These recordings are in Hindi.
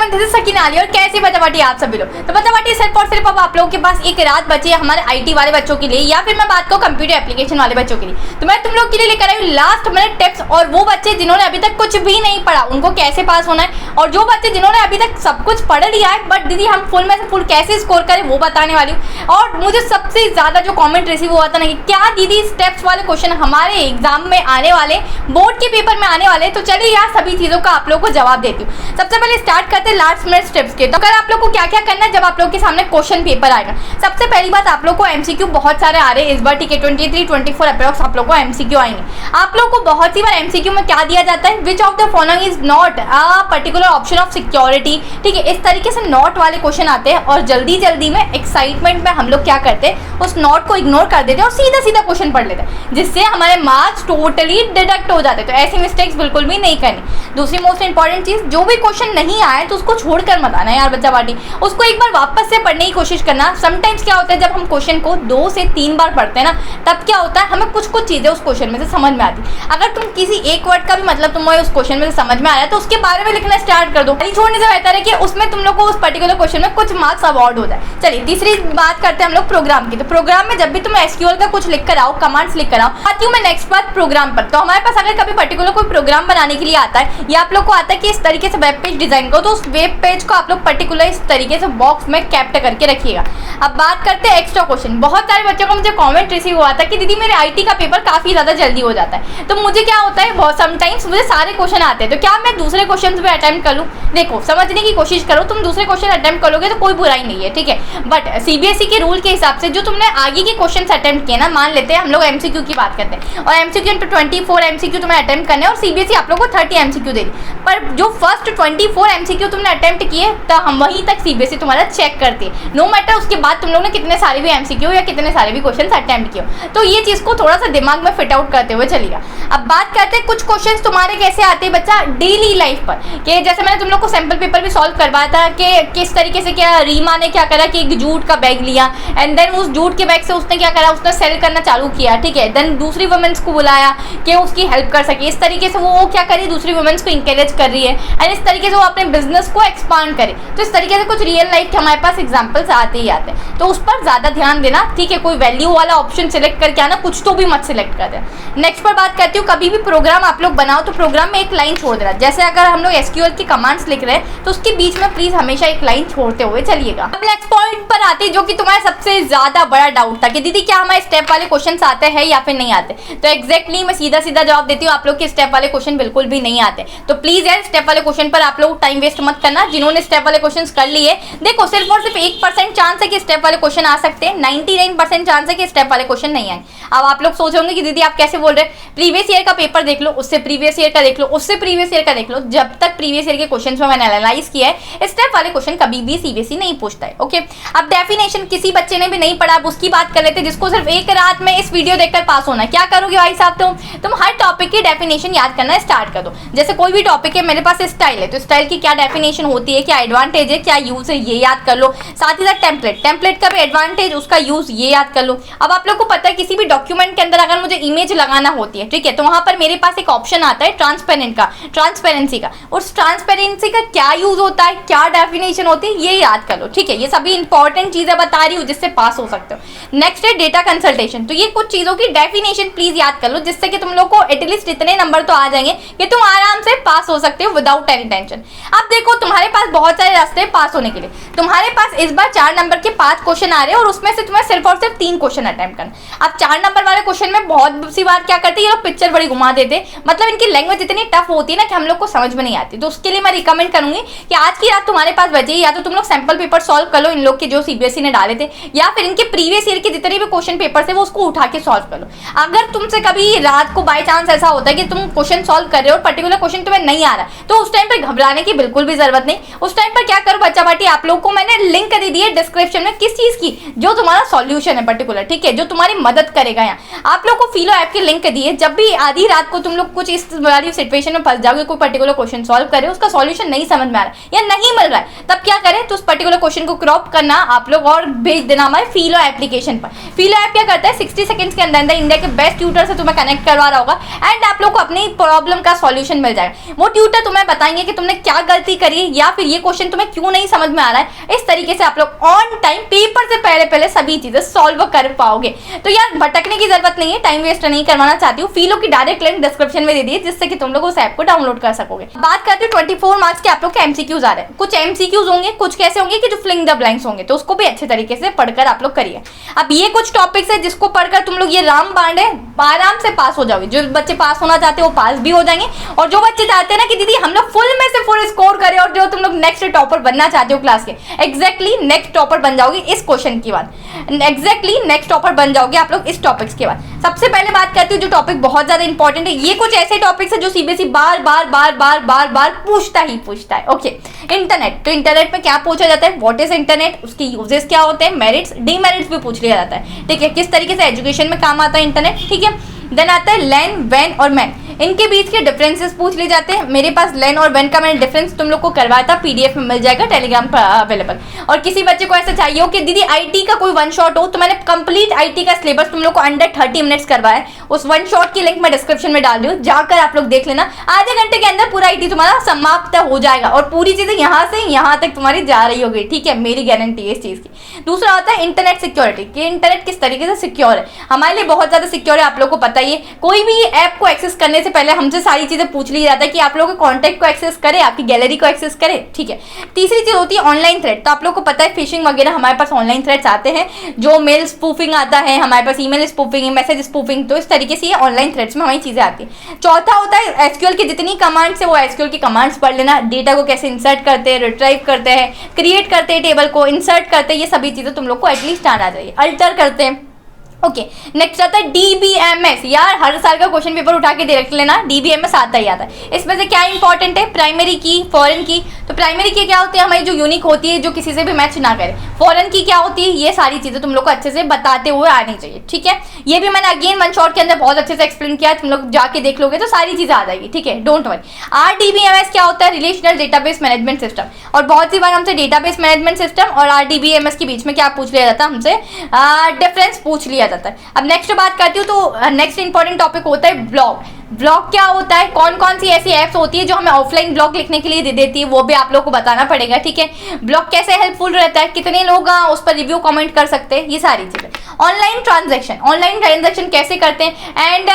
Everyone, this is Sakina Ali और कैसे बच्चा पार्टी आप सभी लोग। तो बच्चा पार्टी सिर्फ और सिर्फ अब आप लोगों के पास एक रात बची है हमारे आईटी वाले बच्चों के लिए, या फिर मैं बात करूं कंप्यूटर एप्लीकेशन वाले बच्चों के लिए। तो मैं तुम लोग के लिए लेकर आई हूं लास्ट मिनट टिप्स, और वो बच्चे जिन्होंने अभी तक कुछ भी नहीं पढ़ा उनको कैसे पास होना है, और जो बच्चे जिन्होंने अभी तक सब कुछ पढ़ लिया है बट दीदी हम फुल में से फुल कैसे स्कोर करें वो बताने वाली हूँ। और मुझे सबसे ज्यादा जो कॉमेंट रिसीव हुआ था ना कि क्या दीदी स्टेप्स वाले क्वेश्चन हमारे एग्जाम में आने वाले, बोर्ड के पेपर में आने वाले, तो चलिए यार सभी चीजों का आप लोग को जवाब देती हूँ। सबसे पहले स्टार्ट करते हैं लास्ट मिनट स्टेप्स के। तो अगर आप लोग को क्या क्या करना है जब आप लोग के सामने क्वेश्चन पेपर आएगा, सबसे पहली बात आप लोग को एमसीक्यू बहुत सारे आ रहे हैं इस बार, ठीक है 23-24 अप्रॉक्स आप लोग को एमसीक्यू आएंगे। आप लोग को बहुत सी बार एमसीक्यू में क्या दिया जाता है, which of the following is not a particular option of security, ठीक है इस तरीके से नॉट वाले क्वेश्चन आते हैं और जल्दी जल्दी में एक्साइटमेंट में हम लोग क्या करते हैं उस नॉट को इग्नोर कर देते हैं और सीधा सीधा क्वेश्चन पढ़ लेते हैं, जिससे हमारे मार्क्स टोटली डिडक्ट हो जाते हैं। तो ऐसी मिस्टेक्स बिल्कुल भी नहीं करनी। दूसरी मोस्ट इंपॉर्टेंट चीज, जो भी क्वेश्चन नहीं आए तो उसको छोड़कर मत आना यार बच्चा पार्टी, उसको एक बार वापस से पढ़ने की कोशिश करना। समटाइम्स क्या होता है जब हम क्वेश्चन को 2 से 3 बार पढ़ते हैं ना, तब क्या होता है हमें कुछ कुछ चीजें उस क्वेश्चन में से समझ में आती। अगर तुम किसी एक वर्ड का भी मतलब तुम्हें उस क्वेश्चन में से समझ में आया तो उसके बारे में लिखना स्टार्ट कर दो, छोड़ने से बेहतर है कि उसमें तुम लोग को उस पर्टिकुलर क्वेश्चन में कुछ मार्क्स अवॉर्ड हो जाए। चलिए तीसरी बात करते हैं हम लोग प्रोग्राम की। तो प्रोग्राम में जब भी तुम एसक्यूएल का कुछ लिख कर आओ, कमांड्स लिख कर आओ, आती हूँ मैं नेक्स्ट बात प्रोग्राम पर। तो हमारे पास अगर कभी पर्टिकुलर कोई प्रोग्राम बनाने के लिए आता है या आप लोग को आता है कि इस तरीके से वेब पेज डिजाइन करो, तो उस वेब पेज को आप लोग पर्टिकुलर इस तरीके से बॉक्स में कैप्ट करके रखिएगा। अब बात करते हैं एक्स्ट्रा क्वेश्चन। बहुत सारे बच्चों को मुझे कमेंट रिसीव हुआ था कि दीदी मेरे आईटी का पेपर काफी ज्यादा जल्दी हो जाता है, तो मुझे क्या होता है बहुत समटाइम्स मुझे सारे क्वेश्चन आते हैं, तो क्या मैं दूसरे क्वेश्चन भी अटेम्प्ट कर लूँ? देखो समझने की कोशिश करो, तुम दूसरे क्वेश्चन अटेम्प्ट करोगे तो कोई बुराई नहीं है, ठीक है, बट सीबीएसई के रूल के हिसाब से जो तुमने आगे के क्वेश्चन अटेम्प्ट किए ना, मान लेते हैं हम लोग एमसीक्यू की बात करते हैं और एमसीक्यू इंटू 24 एमसीक्यू तुम्हें अटेम्प्ट करने और सीबीएसई आप लोग को 30 एमसीक्यू दे दी, पर जो फर्स्ट 24 एमसीक्यू तुमने अटेम्प्ट किए तो हम वहीं तक सीबीएसई तुम्हारा चेक करती है, नो मैटर उसके बाद तुम लोग ने कितने सारे भी एमसीक्यू या कितने सारे भी क्वेश्चन अटेम्प्ट किए। तो ये चीज को थोड़ा सा दिमाग में फिट आउट करते हुए चलिएगा। अब बात करते हैं कुछ क्वेश्चन तुम्हारे कैसे आते हैं बच्चा डेली लाइफ पर, कि जैसे मैंने तुम लोग को सैंपल पेपर भी सॉल्व करवाया था कि किस तरीके से क्या रीमा ने क्या करा कि एक जूट का बैग लिया एंड देन उस जूट के बैग से उसने क्या करा, उसने सेल करना चालू किया, ठीक है, देन दूसरी वुमेन्स को बुलाया कि उसकी हेल्प कर सके, इस तरीके से वो क्या करी दूसरी वुमेन्स को इंकरेज कर रही है एंड इस तरीके से वो अपने बिजनेस को एक्सपांड करे। तो इस तरीके से कुछ रियल लाइफ के हमारे पास एग्जाम्पल्स आते ही आते हैं, तो उस पर ज्यादा ध्यान देना, ठीक है, कोई वैल्यू वाला ऑप्शन सिलेक्ट करके आना, कुछ तो भी मत सिलेक्ट कर देना। नेक्स्ट पर बात करती हूँ, कभी भी प्रोग्राम आप लोग बनाओ तो प्रोग्राम में एक लाइन छोड़ देना, जैसे अगर हम लोग एसक्यूएल की कमांड्स लिख रहे हैं तो उसके बीच में प्लीज हमेशा एक लाइन छोड़ते हुए चलिएगा। अब नेक्स्ट पॉइंट पर आते हैं जो कि तुम्हारा सबसे ज्यादा बड़ा डाउट था कि दीदी क्या हमारे स्टेप वाले क्वेश्चंस आते हैं या फिर नहीं आते। तो एग्जैक्टली मैं सीधा सीधा जवाब देती हूँ, आप लोग के स्टेप वाले क्वेश्चन बिल्कुल भी नहीं आते। तो प्लीज यार स्टेप वाले क्वेश्चन पर आप लोग टाइम वेस्ट मत करना। जिन्होंने स्टेप वाले क्वेश्चन कर लिए, देखो सिर्फ और सिर्फ 1% चांस है कि स्टेप वाले क्वेश्चन आ सकते हैं, 99% चांस है कि स्टेप वाले क्वेश्चन नहीं आए। अब आप लोग सोच होंगे कि दीदी आप कैसे बोल रहे हैं, प्रीवियस ईयर का पेपर देख लो, उससे प्रीवियस ईयर का देख लो, उससे प्रीवियस ईयर का देख लो। जब तक प्रीवियस ईयर के क्वेश्चंस में मैंने एनालाइज किया है, स्टेप वाले क्वेश्चन कभी भी सीबीएसई नहीं पूछता है। ओके, अब डेफिनेशन किसी बच्चे ने भी नहीं पढ़ा, अब उसकी बात कर लेते जिसको सिर्फ एक रात में इस वीडियो देखकर पास होना है। क्या करोगे भाई साहब, तुम हर टॉपिक की डेफिनेशन याद करना स्टार्ट कर दो। जैसे कोई भी टॉपिक है, मेरे पास स्टाइल है तो स्टाइल की क्या डेफिनेशन होती है, क्या एडवांटेज है, क्या यूज है, ये याद कर लो। साथ ही साथ टेम्पलेट का भी एडवांटेज, उसका यूज ये याद कर लो। अब आप लोग को पता है किसी भी डॉक्यूमेंट के अंदर अगर मुझे इमेज लगाना होती है, ठीक है, तो वहां पर मेरे पास एक ऑप्शन आता है ट्रांसपेरेंट का, ट्रांसपेरेंसी का। उस ट्रांसपेरेंसी का क्या यूज होता है, क्या डेफिनेशन होती है, ये याद कर लो, ठीक है। ये सभी इंपॉर्टेंट चीजें बता रही हूँ जिससे पास हो सकते हो। नेक्स्ट है डेटा कंसल्टेशन। तो ये कुछ चीजों की डेफिनेशन प्लीज याद कर लो, जिससे कि तुम लोग को एटलीस्ट इतने नंबर तो आ जाएंगे कि तुम आराम से पास हो सकते हो विदाउट एनी टेंशन। अब देखो तुम्हारे पास बहुत सारे रास्ते पास होने के लिए। तुम्हारे पास इस बार 4 नंबर के 5 क्वेश्चन आ रहे हैं और उसमें से तुम्हें सिर्फ और सिर्फ 3 क्वेश्चन अटेम्प्ट करना। अब 4 नंबर वाले क्वेश्चन में बहुत सी बार क्या करते हैं ये लोग, पिक्चर बड़ी घुमा देते, मतलब इनकी लैंग्वेज इतनी टफ होती है ना कि हम लोग को समझ में नहीं आती। तो उसके लिए मैं रिकमेंड करूंगी कि आज की रात तुम्हारे पास बची, या तो तुम लोग सैंपल पेपर सॉल्व कर लो इन लोग के जो सीबीएसई ने डाले थे, या फिर इनके प्रीवियस ईयर के जितने भी क्वेश्चन पेपर थे वो उसको उठा के सॉल्व कर लो। अगर तुमसे कभी रात को बाय चांस ऐसा होता है कि तुम क्वेश्चन सॉल्व कर रहे हो और पर्टिकुलर क्वेश्चन तुम्हें नहीं आ रहा, तो उस टाइम पर घबराने की बिल्कुल भी जरूरत नहीं। उस टाइम पर क्या करो बच्चा पार्टी, आप लोग को मैंने लिंक दे दी है डिस्क्रिप्शन में किस चीज की, जो तुम्हारा सॉल्यूशन है पर्टिकुलर, ठीक है, जो तुम्हारी मदद करेगा। यहाँ आप लोग को फिलो ऐप की लिंक दी है, जब भी आधी रात को तुम लोग कुछ इस वाली सिचुएशन में फंस जाओगे, कोई पर्टिकुलर क्वेश्चन सॉल्व करे, उसका सॉल्यूशन नहीं समझ में आ रहा है या नहीं मिल रहा है, तब क्या करें, तो उस पर्टिकुलर क्वेश्चन को क्रॉप करना आप लोग और भेज देना हमारे फिलो एप्लीकेशन पर। फिलो ऐप क्या करता है, 60 सेकंड्स के अंदर इंडिया के बेस्ट ट्यूटर से तुम्हें कनेक्ट करवा रहा होगा एंड आप लोग को अपनी प्रॉब्लम का सॉल्यूशन मिल जाएगा। वो ट्यूटर तुम्हें बताएंगे कि तुमने क्या गलती करी चाहिए या फिर ये क्वेश्चन तुम्हें क्यों नहीं समझ में आ रहा है, इस तरीके से आप लोग ऑन टाइम पेपर से पहले सभी चीजें सॉल्व कर पाओगे। तो यार भटकने की जरूरत नहीं है, टाइम वेस्ट नहीं करवाना चाहती हूँ। फीलो की डायरेक्ट लिंक डिस्क्रिप्शन में दे दी जिससे कि तुम लोग उस ऐप को डाउनलोड कर सकोगे। बात करते हैं 24 मार्क्स के आप लोग के एमसीक्यूज आ रहे हैं। कुछ एमसीक्यूज होंगे, कुछ कैसे होंगे कि जो फिलिंग द ब्लैंक्स होंगे, तो उसको भी अच्छे तरीके से पढ़कर आप लोग करिए। अब ये कुछ टॉपिक्स है जिसको पढ़कर तुम लोग ये रामबाण है आराम से पास हो जाओगे। जो बच्चे पास होना चाहते हैं वो पास भी हो जाएंगे, और जो बच्चे चाहते हैं ना कि दीदी हम लोग फुल में से फुल स्कोर करें, और जो तुम लोग नेक्स्ट टॉपर बनना चाहते हो क्लास के, एग्जैक्टली नेक्स्ट टॉपर बन जाओगे इस क्वेश्चन के बाद, एग्जैक्टली नेक्स्ट टॉपर बन जाओगे आप लोग इस टॉपिक्स के बाद। सबसे पहले बात करती हूँ जो टॉपिक बहुत ज्यादा इंपॉर्टेंट है, ये कुछ ऐसे टॉपिक्स है जो सीबीएसई बार बार पूछता है। Okay, internet. तो इंटरनेट में क्या पूछा जाता है, व्हाट इज इंटरनेट, उसके यूजेस क्या होते हैं, मेरिट्स डीमेरिट्स भी पूछ लिया जाता है। ठीक है, किस तरीके से एजुकेशन में काम आता है इंटरनेट। ठीक है, देन आता है लैन, वैन और मैन, इनके बीच के डिफरेंसेस पूछ लिए जाते हैं। मेरे पास लैन और वैन का मैंने डिफरेंस तुम लोग को करवाया था, पीडीएफ में मिल जाएगा, टेलीग्राम पर अवेलेबल। और किसी बच्चे को ऐसा चाहिए हो कि दीदी आईटी का कोई वन शॉट हो, तो मैंने कंप्लीट आईटी का सिलेबस तुम लोग को अंडर 30 मिनट्स करवाया। उस वन शॉट की लिंक मैं डिस्क्रिप्शन में डाल रही हूँ, जाकर आप लोग देख लेना। आधे घंटे के अंदर पूरा आईटी तुम्हारा समाप्त हो जाएगा और पूरी चीजें यहाँ से यहाँ तक तुम्हारी जा रही होगी। ठीक है, मेरी गारंटी है इस चीज की। दूसरा होता है इंटरनेट सिक्योरिटी, कि इंटरनेट किस तरीके से सिक्योर है, हमारे लिए बहुत ज्यादा सिक्योर है, आप लोग को पता ही है। कोई भी ऐप को एक्सेस करने से पहले हमसे सारी चीजें पूछ ली जाता है कि आप लोगों के कॉन्टैक्ट को एक्सेस करे, आपकी गैलरी को एक्सेस करे। ठीक है, तीसरी चीज होती है ऑनलाइन थ्रेट। तो आप लोग को पता है फिशिंग वगैरह हमारे पास ऑनलाइन थ्रेट्स आते हैं, जो मेल स्पूफिंग आता है हमारे पास, ईमेल स्पूफिंग, मैसेज स्पूफिंग, तो इस तरीके से ये ऑनलाइन थ्रेट्स में हमारी चीजें आती है। चौथा होता है एसक्यूएल की जितनी कमांड्स है वो एसक्यूएल की कमांड्स पढ़ लेना, डेटा को कैसे इंसर्ट करते हैं, रिट्राइव करते हैं, क्रिएट करते हैं टेबल को, इंसर्ट करते हैं, ये सभी चीजें तुम लोग को एटलीस्ट आना चाहिए। अल्टर करते हैं। ओके, नेक्स्ट आता है डीबीएमएस। यार हर साल का क्वेश्चन पेपर उठा के देख लेना, डीबीएमएस आता ही आता है। इसमें से क्या इंपॉर्टेंट है, प्राइमरी की, फॉरेन की। तो प्राइमरी की क्या होती है, हमारी जो यूनिक होती है, जो किसी से भी मैच ना करे। फॉरेन की क्या होती है, ये सारी चीजें तुम लोग को अच्छे से बताते हुए आनी चाहिए। ठीक है, ये भी मैंने अगेन वन शॉट के अंदर बहुत अच्छे से एक्सप्लेन किया, तुम लोग जाके देख लोगे तो सारी चीजें आ जाएगी। ठीक है, डोंट वरी। आरडीबीएमएस क्या होता है, रिलेशनल डेटाबेस मैनेजमेंट सिस्टम। और बहुत सी बार हमसे डेटाबेस मैनेजमेंट सिस्टम और आरडीबीएमएस के बीच में क्या पूछ लिया जाता है, हमसे डिफरेंस पूछ लिया जाता है। अब नेक्स्ट बात करती हूँ तो नेक्स्ट इंपॉर्टेंट टॉपिक होता है ब्लॉग। ब्लॉग क्या होता है, कौन कौन सी ऐसी ऐप्स होती है जो हमें ऑफलाइन ब्लॉग लिखने के लिए दे देती है, वो भी आप लोग को बताना पड़ेगा। ठीक है, ब्लॉग कैसे हेल्पफुल रहता है, कितने लोग उस पर रिव्यू कमेंट कर सकते हैं, ये सारी चीजें। ऑनलाइन ट्रांजैक्शन कैसे करते हैं, एंड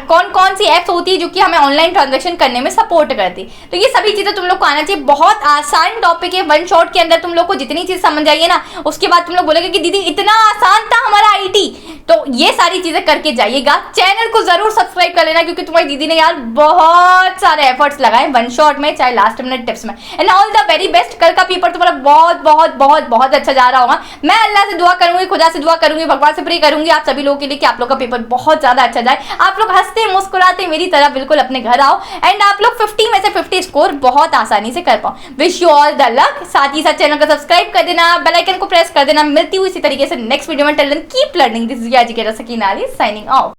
कौन कौन सी ऐप्स होती है जो कि हमें ऑनलाइन ट्रांजैक्शन करने में सपोर्ट करती है। तो ये सभी चीजें तुम लोग को आना चाहिए। बहुत आसान टॉपिक है, वन शॉट के अंदर तुम लोग को जितनी चीज समझ आइए ना, उसके बाद तुम लोग बोलोगे कि दीदी इतना आसान था हमारा आईटी। तो ये सारी चीजें करके जाइएगा। चैनल को जरूर सब्सक्राइब कर लेना, क्योंकि तुम्हारी दीदी ने यार बहुत सारे एफर्ट्स लगाए वन शॉट में, चाहे लास्ट मिनट टिप्स में। And all the very best. कल का पेपर तुम्हारा बहुत बहुत बहुत बहुत अच्छा जा रहा होगा। मैं अल्लाह से दुआ करूंगी, खुदा से दुआ करूंगी, भगवान से प्रे करूंगी आप सभी लोगों के लिए कि आप लोग का पेपर बहुत ज्यादा अच्छा जाए। आप लोग हंसते मुस्कुराते मेरी तरह बिल्कुल अपने घर आओ, एंड आप लोग 50 में से 50 स्कोर बहुत आसानी से कर पाओ। Wish you all the luck. साथ ही साथ चैनल को सब्सक्राइब कर देना, बेल आइकन को प्रेस कर देना। मिलती हुई इसी तरीके से नेक्स्ट वीडियो में। Till then keep learning. This is educator Sakina Ali signing of.